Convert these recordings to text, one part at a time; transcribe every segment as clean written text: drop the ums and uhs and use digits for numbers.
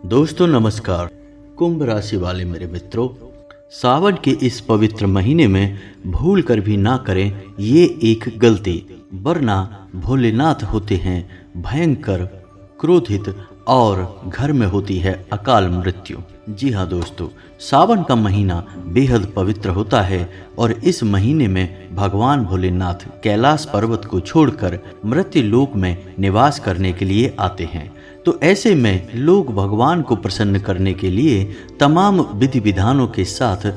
दोस्तों नमस्कार। कुंभ राशि वाले मेरे मित्रों, सावन के इस पवित्र महीने में भूल कर भी ना करें ये एक गलती, वरना भोलेनाथ होते हैं भयंकर, क्रोधित और घर में होती है अकाल मृत्यु। जी हाँ दोस्तों, सावन का महीना बेहद पवित्र होता है और इस महीने में भगवान भोलेनाथ कैलाश पर्वत को छोड़कर मृत्यु लोक में निवास करने के लिए आते हैं। तो ऐसे में लोग भगवान को प्रसन्न करने के लिए तमाम विधि विधानों के साथ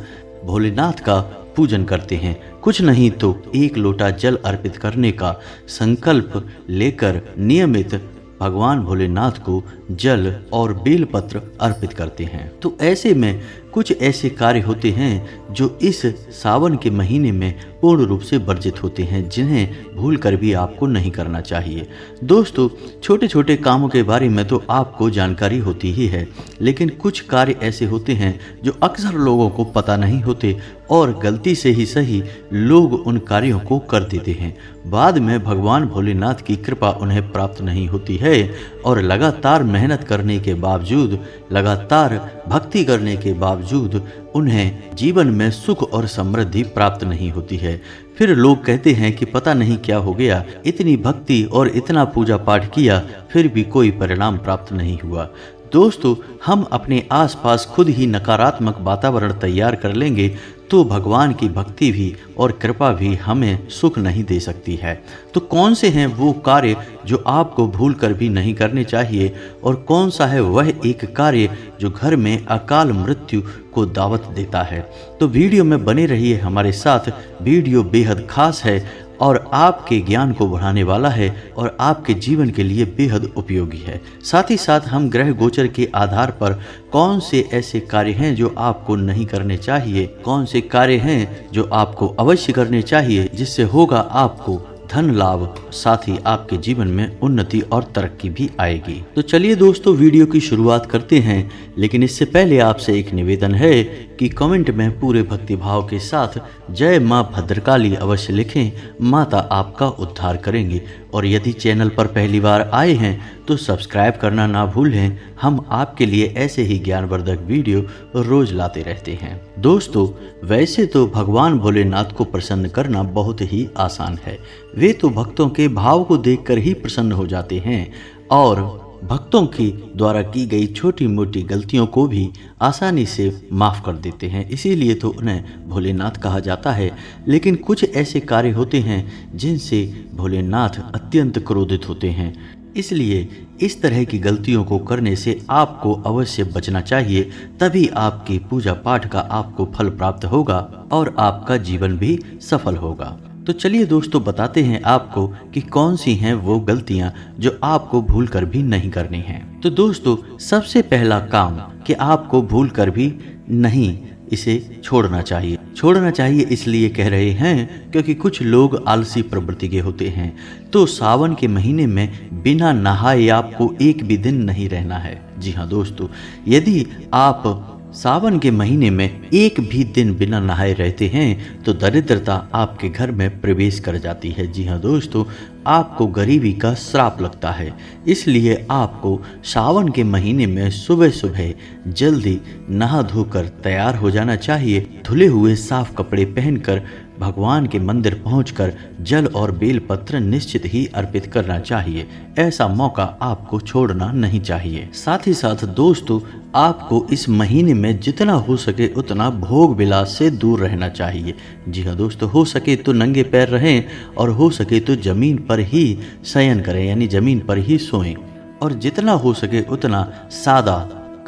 भोलेनाथ का पूजन करते हैं। कुछ नहीं तो एक लोटा जल अर्पित करने का संकल्प लेकर नियमित भगवान भोलेनाथ को जल और बेलपत्र अर्पित करते हैं। तो ऐसे में कुछ ऐसे कार्य होते हैं जो इस सावन के महीने में पूर्ण रूप से वर्जित होते हैं, जिन्हें भूल कर भी आपको नहीं करना चाहिए। दोस्तों, छोटे छोटे कामों के बारे में तो आपको जानकारी होती ही है, लेकिन कुछ कार्य ऐसे होते हैं जो अक्सर लोगों को पता नहीं होते और गलती से ही सही लोग उन कार्यों को कर देते हैं। बाद में भगवान भोलेनाथ की कृपा उन्हें प्राप्त नहीं होती है और लगातार मेहनत करने के बावजूद, लगातार भक्ति करने के बावजूद उन्हें जीवन में सुख और समृद्धि प्राप्त नहीं होती है। फिर लोग कहते हैं कि पता नहीं क्या हो गया, इतनी भक्ति और इतना पूजा पाठ किया फिर भी कोई परिणाम प्राप्त नहीं हुआ। दोस्तों, हम अपने आसपास खुद ही नकारात्मक वातावरण तैयार कर लेंगे तो भगवान की भक्ति भी और कृपा भी हमें सुख नहीं दे सकती है। तो कौन से हैं वो कार्य जो आपको भूल कर भी नहीं करने चाहिए और कौन सा है वह एक कार्य जो घर में अकाल मृत्यु को दावत देता है? तो वीडियो में बने रहिए हमारे साथ। वीडियो बेहद खास है और आपके ज्ञान को बढ़ाने वाला है और आपके जीवन के लिए बेहद उपयोगी है। साथ ही साथ हम ग्रह गोचर के आधार पर कौन से ऐसे कार्य हैं जो आपको नहीं करने चाहिए, कौन से कार्य हैं जो आपको अवश्य करने चाहिए, जिससे होगा आपको धन लाभ, साथ ही आपके जीवन में उन्नति और तरक्की भी आएगी। तो चलिए दोस्तों, वीडियो की शुरुआत करते हैं, लेकिन इससे पहले आपसे एक निवेदन है कि कमेंट में पूरे भक्तिभाव के साथ जय मां भद्रकाली अवश्य लिखें। माता आपका उद्धार करेंगे। और यदि चैनल पर पहली बार आए हैं तो सब्सक्राइब करना ना भूलें। हम आपके लिए ऐसे ही ज्ञानवर्धक वीडियो रोज लाते रहते हैं। दोस्तों, वैसे तो भगवान भोलेनाथ को प्रसन्न करना बहुत ही आसान है। वे तो भक्तों के भाव को देखकर ही प्रसन्न हो जाते हैं और भक्तों की द्वारा की गई छोटी मोटी गलतियों को भी आसानी से माफ़ कर देते हैं, इसीलिए तो उन्हें भोलेनाथ कहा जाता है। लेकिन कुछ ऐसे कार्य होते हैं जिनसे भोलेनाथ अत्यंत क्रोधित होते हैं, इसलिए इस तरह की गलतियों को करने से आपको अवश्य बचना चाहिए। तभी आपकी पूजा पाठ का आपको फल प्राप्त होगा और आपका जीवन भी सफल होगा। तो चलिए दोस्तों, बताते हैं आपको कि कौन सी हैं वो गलतियां जो आपको भूल कर भी नहीं करनी हैं। तो दोस्तों, सबसे पहला काम कि आपको भूल कर भी नहीं इसे छोड़ना चाहिए। छोड़ना चाहिए इसलिए कह रहे हैं क्योंकि कुछ लोग आलसी प्रवृत्ति के होते हैं। तो सावन के महीने में बिना नहाए आपको एक भी दिन नहीं रहना है। जी हाँ दोस्तों, यदि आप सावन के महीने में एक भी दिन बिना नहाए रहते हैं तो दरिद्रता आपके घर में प्रवेश कर जाती है। जी हाँ दोस्तों, आपको गरीबी का श्राप लगता है। इसलिए आपको सावन के महीने में सुबह सुबह जल्दी नहा धोकर तैयार हो जाना चाहिए। धुले हुए साफ कपड़े पहनकर भगवान के मंदिर पहुंचकर जल और बेलपत्र निश्चित ही अर्पित करना चाहिए। ऐसा मौका आपको छोड़ना नहीं चाहिए। साथ ही साथ दोस्तों, आपको इस महीने में जितना हो सके उतना भोग विलास से दूर रहना चाहिए। जी हाँ दोस्तों, हो सके तो नंगे पैर रहें और हो सके तो जमीन पर ही शयन करें, यानी जमीन पर ही सोएं। और जितना हो सके उतना सादा,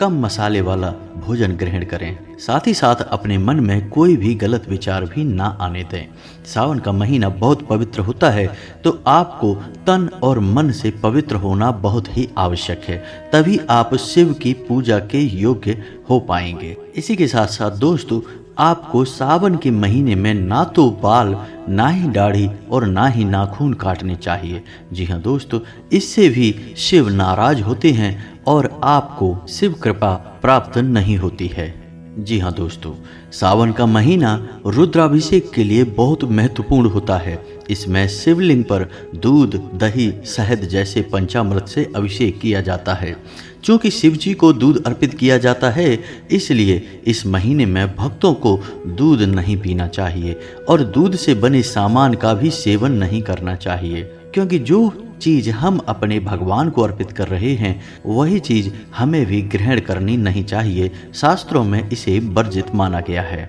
कम मसाले वाला भोजन ग्रहण करें। साथ ही साथ अपने मन में कोई भी गलत विचार भी ना आने दें। सावन का महीना बहुत पवित्र होता है, तो आपको तन और मन से पवित्र होना बहुत ही आवश्यक है। तभी आप शिव की पूजा के योग्य हो पाएंगे। इसी के साथ साथ दोस्तों, आपको सावन के महीने में ना तो बाल, ना ही दाढ़ी और ना ही नाखून काटने चाहिए। जी हाँ दोस्तों, इससे भी शिव नाराज होते हैं और आपको शिव कृपा प्राप्त नहीं होती है। जी हाँ दोस्तों, सावन का महीना रुद्राभिषेक के लिए बहुत महत्वपूर्ण होता है। इसमें शिवलिंग पर दूध, दही, शहद जैसे पंचामृत से अभिषेक किया जाता है। चूँकि शिव जी को दूध अर्पित किया जाता है, इसलिए इस महीने में भक्तों को दूध नहीं पीना चाहिए और दूध से बने सामान का भी सेवन नहीं करना चाहिए, क्योंकि जो चीज हम अपने भगवान को अर्पित कर रहे हैं वही चीज हमें भी ग्रहण करनी नहीं चाहिए। शास्त्रों में इसे वर्जित माना गया है।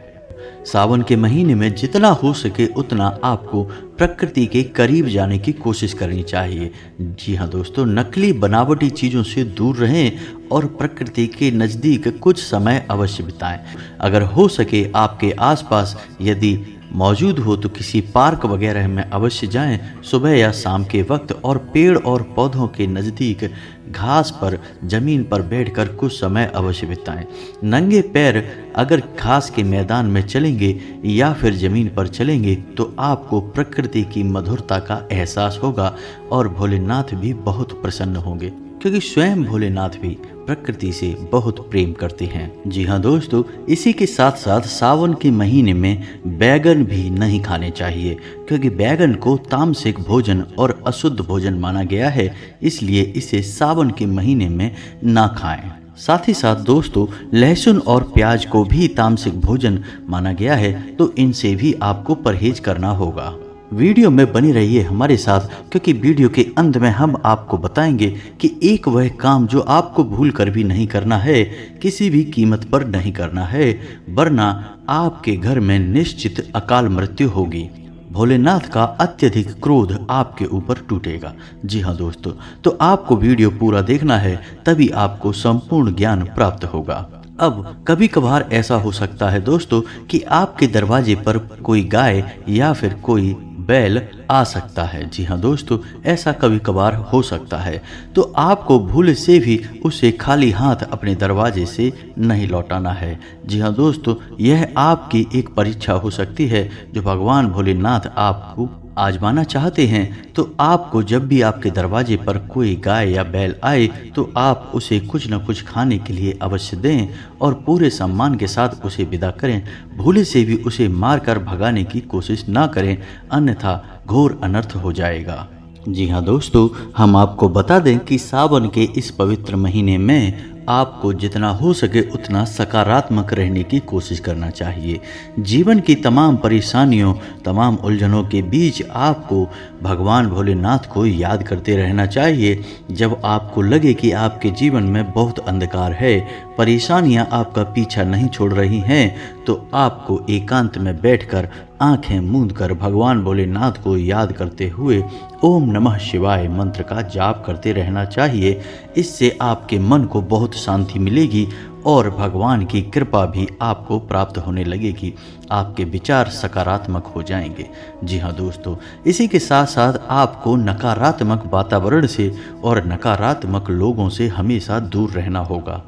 सावन के महीने में जितना हो सके उतना आपको प्रकृति के करीब जाने की कोशिश करनी चाहिए। जी हाँ दोस्तों, नकली बनावटी चीज़ों से दूर रहें और प्रकृति के नज़दीक कुछ समय अवश्य बिताएं। अगर हो सके आपके आसपास यदि मौजूद हो तो किसी पार्क वगैरह में अवश्य जाएं, सुबह या शाम के वक्त, और पेड़ और पौधों के नज़दीक घास पर ज़मीन पर बैठकर कुछ समय अवश्य बिताएं। नंगे पैर अगर घास के मैदान में चलेंगे या फिर ज़मीन पर चलेंगे तो आपको प्रकृति की मधुरता का एहसास होगा और भोलेनाथ भी बहुत प्रसन्न होंगे, क्योंकि स्वयं भोलेनाथ भी प्रकृति से बहुत प्रेम करते हैं। जी हाँ दोस्तों, इसी के साथ साथ सावन के महीने में बैगन भी नहीं खाने चाहिए, क्योंकि बैगन को तामसिक भोजन और अशुद्ध भोजन माना गया है, इसलिए इसे सावन के महीने में ना खाएं। साथ ही साथ दोस्तों, लहसुन और प्याज को भी तामसिक भोजन माना गया है, तो इनसे भी आपको परहेज करना होगा। वीडियो में बनी रहिए हमारे साथ, क्योंकि वीडियो के अंत में हम आपको बताएंगे कि एक वह काम जो आपको भूल कर भी नहीं करना है, किसी भी कीमत पर नहीं करना है, वरना आपके घर में निश्चित अकाल मृत्यु होगी। भोलेनाथ का अत्यधिक क्रोध आपके ऊपर टूटेगा। जी हाँ दोस्तों, तो आपको वीडियो पूरा देखना है, तभी आपको संपूर्ण ज्ञान प्राप्त होगा। अब कभी कभार ऐसा हो सकता है दोस्तों कि आपके दरवाजे पर कोई गाय या फिर कोई बैल आ सकता है। जी हाँ दोस्तों, ऐसा कभी कभार हो सकता है, तो आपको भूल से भी उसे खाली हाथ अपने दरवाजे से नहीं लौटाना है। जी हाँ दोस्तों, यह आपकी एक परीक्षा हो सकती है जो भगवान भोलेनाथ आपको आजमाना चाहते हैं। तो आपको जब भी आपके दरवाजे पर कोई गाय या बैल आए तो आप उसे कुछ न कुछ खाने के लिए अवश्य दें और पूरे सम्मान के साथ उसे विदा करें। भूले से भी उसे मारकर भगाने की कोशिश ना करें, अन्यथा घोर अनर्थ हो जाएगा। जी हाँ दोस्तों, हम आपको बता दें कि सावन के इस पवित्र महीने में आपको जितना हो सके उतना सकारात्मक रहने की कोशिश करना चाहिए। जीवन की तमाम परेशानियों, तमाम उलझनों के बीच आपको भगवान भोलेनाथ को याद करते रहना चाहिए। जब आपको लगे कि आपके जीवन में बहुत अंधकार है, परेशानियां आपका पीछा नहीं छोड़ रही हैं, तो आपको एकांत में बैठकर आंखें मूंद कर भगवान भोलेनाथ को याद करते हुए ओम नमः शिवाय मंत्र का जाप करते रहना चाहिए। इससे आपके मन को बहुत शांति मिलेगी और भगवान की कृपा भी आपको प्राप्त होने लगेगी। आपके विचार सकारात्मक हो जाएंगे। जी हाँ दोस्तों, इसी के साथ साथ आपको नकारात्मक वातावरण से और नकारात्मक लोगों से हमेशा दूर रहना होगा।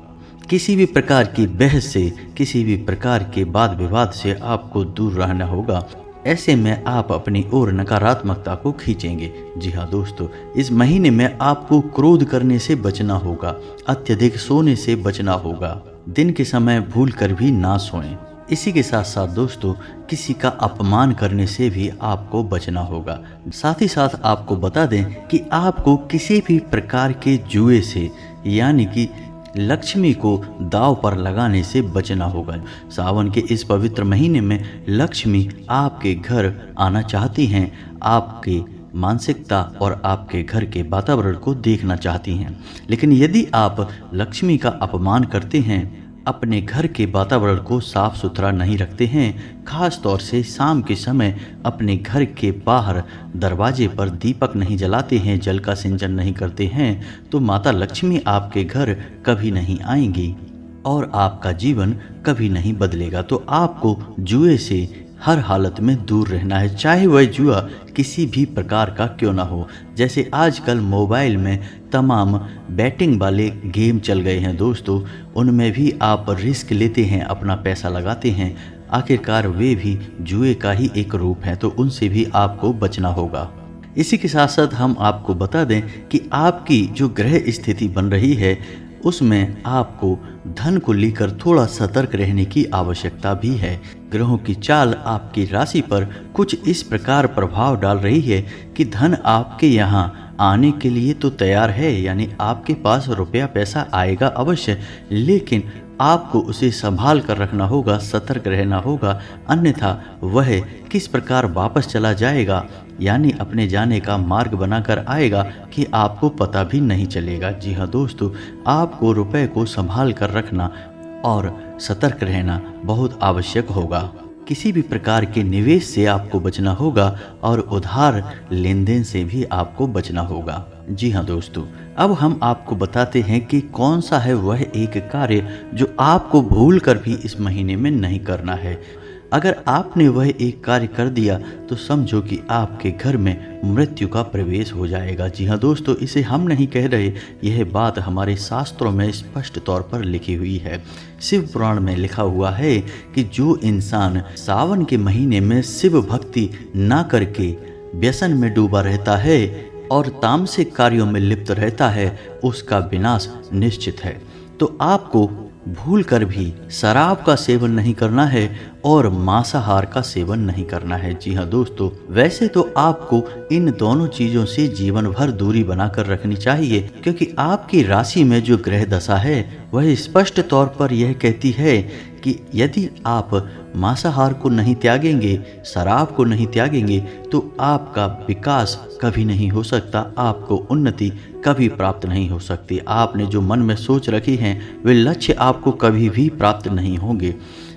किसी भी प्रकार की बहस से, किसी भी प्रकार के वाद विवाद से आपको दूर रहना होगा। ऐसे में आप अपनी ओर नकारात्मकता को खींचेंगे। जी हाँ दोस्तों, इस महीने में आपको क्रोध करने से बचना होगा, अत्यधिक सोने से बचना होगा, दिन के समय भूल कर भी ना सोएं। इसी के साथ साथ दोस्तों, किसी का अपमान करने से भी आपको बचना होगा। साथ ही साथ आपको बता दें कि आपको किसी भी प्रकार के जुए से, यानी कि लक्ष्मी को दाव पर लगाने से बचना होगा। सावन के इस पवित्र महीने में लक्ष्मी आपके घर आना चाहती हैं, आपके मानसिकता और आपके घर के वातावरण को देखना चाहती हैं। लेकिन यदि आप लक्ष्मी का अपमान करते हैं, अपने घर के वातावरण को साफ सुथरा नहीं रखते हैं, खास तौर से शाम के समय अपने घर के बाहर दरवाजे पर दीपक नहीं जलाते हैं, जल का सिंचन नहीं करते हैं, तो माता लक्ष्मी आपके घर कभी नहीं आएंगी और आपका जीवन कभी नहीं बदलेगा। तो आपको जुए से हर हालत में दूर रहना है, चाहे वह जुआ किसी भी प्रकार का क्यों ना हो। जैसे आजकल मोबाइल में तमाम बैटिंग वाले गेम चल गए हैं दोस्तों, उनमें भी आप रिस्क लेते हैं, अपना पैसा लगाते हैं, आखिरकार वे भी जुए का ही एक रूप है, तो उनसे भी आपको बचना होगा। इसी के साथ साथ हम आपको बता दें कि आपकी जो ग्रह स्थिति बन रही है उसमें आपको धन को लेकर थोड़ा सतर्क रहने की आवश्यकता भी है। ग्रहों की चाल आपकी राशि पर कुछ इस प्रकार प्रभाव डाल रही है कि धन आपके यहाँ आने के लिए तो तैयार है, यानी आपके पास रुपया पैसा आएगा अवश्य, लेकिन आपको उसे संभाल कर रखना होगा, सतर्क रहना होगा, अन्यथा वह किस प्रकार वापस चला जाएगा, यानी अपने जाने का मार्ग बनाकर आएगा कि आपको पता भी नहीं चलेगा। जी हाँ दोस्तों, आपको रुपए को संभाल कर रखना और सतर्क रहना बहुत आवश्यक होगा। किसी भी प्रकार के निवेश से आपको बचना होगा और उधार लेन देन से भी आपको बचना होगा। जी हाँ दोस्तों, अब हम आपको बताते हैं कि कौन सा है वह एक कार्य जो आपको भूल कर भी इस महीने में नहीं करना है। अगर आपने वह एक कार्य कर दिया तो समझो कि आपके घर में मृत्यु का प्रवेश हो जाएगा। जी हाँ दोस्तों, इसे हम नहीं कह रहे, यह बात हमारे शास्त्रों में स्पष्ट तौर पर लिखी हुई है। शिव पुराण में लिखा हुआ है कि जो इंसान सावन के महीने में शिव भक्ति ना करके व्यसन में डूबा रहता है और तामसिक कार्यों में लिप्त रहता है, उसका विनाश निश्चित है। तो आपको भूल कर भी शराब का सेवन नहीं करना है और मांसाहार का सेवन नहीं करना है। जी हाँ दोस्तों, वैसे तो आपको इन दोनों चीजों से जीवन भर दूरी बनाकर रखनी चाहिए, क्योंकि आपकी राशि में जो ग्रह दशा है वह स्पष्ट तौर पर यह कहती है कि यदि आप मांसाहार को नहीं त्यागेंगे, शराब को नहीं त्यागेंगे, तो आपका विकास कभी नहीं हो सकता, आपको उन्नति कभी प्राप्त नहीं हो सकती। आपने जो मन में सोच रखी हैं वे लक्ष्य आपको कभी भी प्राप्त नहीं होंगे।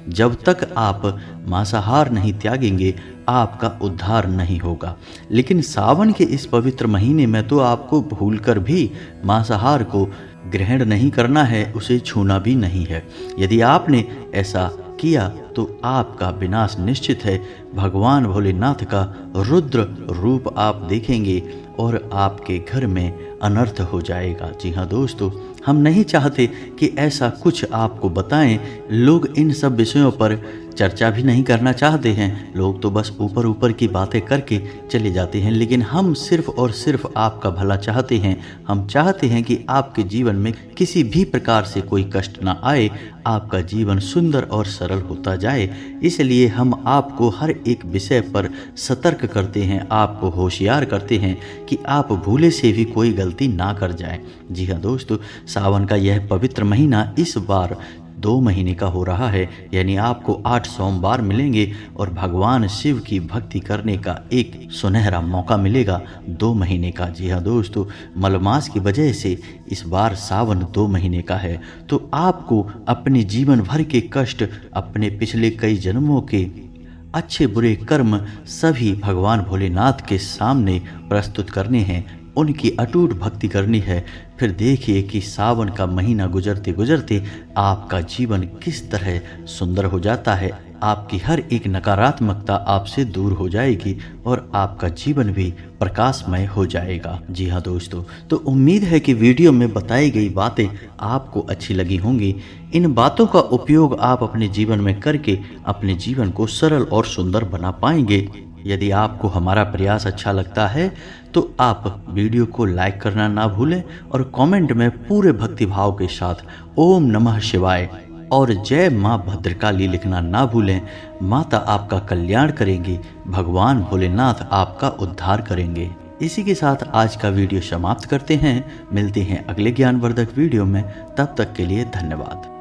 जब तक आप मांसाहार नहीं त्यागेंगे आपका उद्धार नहीं होगा। लेकिन सावन के इस पवित्र महीने में तो आपको भूलकर भी मांसाहार को ग्रहण नहीं करना है, उसे छूना भी नहीं है। यदि आपने ऐसा किया तो आपका विनाश निश्चित है। भगवान भोलेनाथ का रुद्र रूप आप देखेंगे और आपके घर में अनर्थ हो जाएगा। जी हाँ दोस्तों, हम नहीं चाहते कि ऐसा कुछ आपको बताएं। लोग इन सब विषयों पर चर्चा भी नहीं करना चाहते हैं, लोग तो बस ऊपर ऊपर की बातें करके चले जाते हैं। लेकिन हम सिर्फ और सिर्फ आपका भला चाहते हैं। हम चाहते हैं कि आपके जीवन में किसी भी प्रकार से कोई कष्ट ना आए, आपका जीवन सुंदर और सरल होता जाए। इसलिए हम आपको हर एक विषय पर सतर्क करते हैं, आपको होशियार करते हैं कि आप भूले से भी कोई गलती ना कर जाए। जी हाँ दोस्तों, सावन का यह पवित्र महीना इस बार 2 महीने का हो रहा है, यानी आपको 8 सोमवार मिलेंगे और भगवान शिव की भक्ति करने का एक सुनहरा मौका मिलेगा 2 महीने का। जी हाँ दोस्तों, मलमास की वजह से इस बार सावन 2 महीने का है, तो आपको अपने जीवन भर के कष्ट, अपने पिछले कई जन्मों के अच्छे बुरे कर्म सभी भगवान भोलेनाथ के सामने प्रस्तुत करने हैं, उनकी अटूट भक्ति करनी है। फिर देखिए कि सावन का महीना गुजरते गुजरते आपका जीवन किस तरह सुंदर हो जाता है। आपकी हर एक नकारात्मकता आपसे दूर हो जाएगी और आपका जीवन भी प्रकाशमय हो जाएगा। जी हाँ दोस्तों, तो उम्मीद है कि वीडियो में बताई गई बातें आपको अच्छी लगी होंगी। इन बातों का उपयोग आप अपने जीवन में करके अपने जीवन को सरल और सुंदर बना पाएंगे। यदि आपको हमारा प्रयास अच्छा लगता है तो आप वीडियो को लाइक करना ना भूलें और कमेंट में पूरे भक्तिभाव के साथ ओम नमः शिवाय और जय माँ भद्रकाली लिखना ना भूलें। माता आपका कल्याण करेंगी, भगवान भोलेनाथ आपका उद्धार करेंगे। इसी के साथ आज का वीडियो समाप्त करते हैं। मिलते हैं अगले ज्ञानवर्धक वीडियो में, तब तक के लिए धन्यवाद।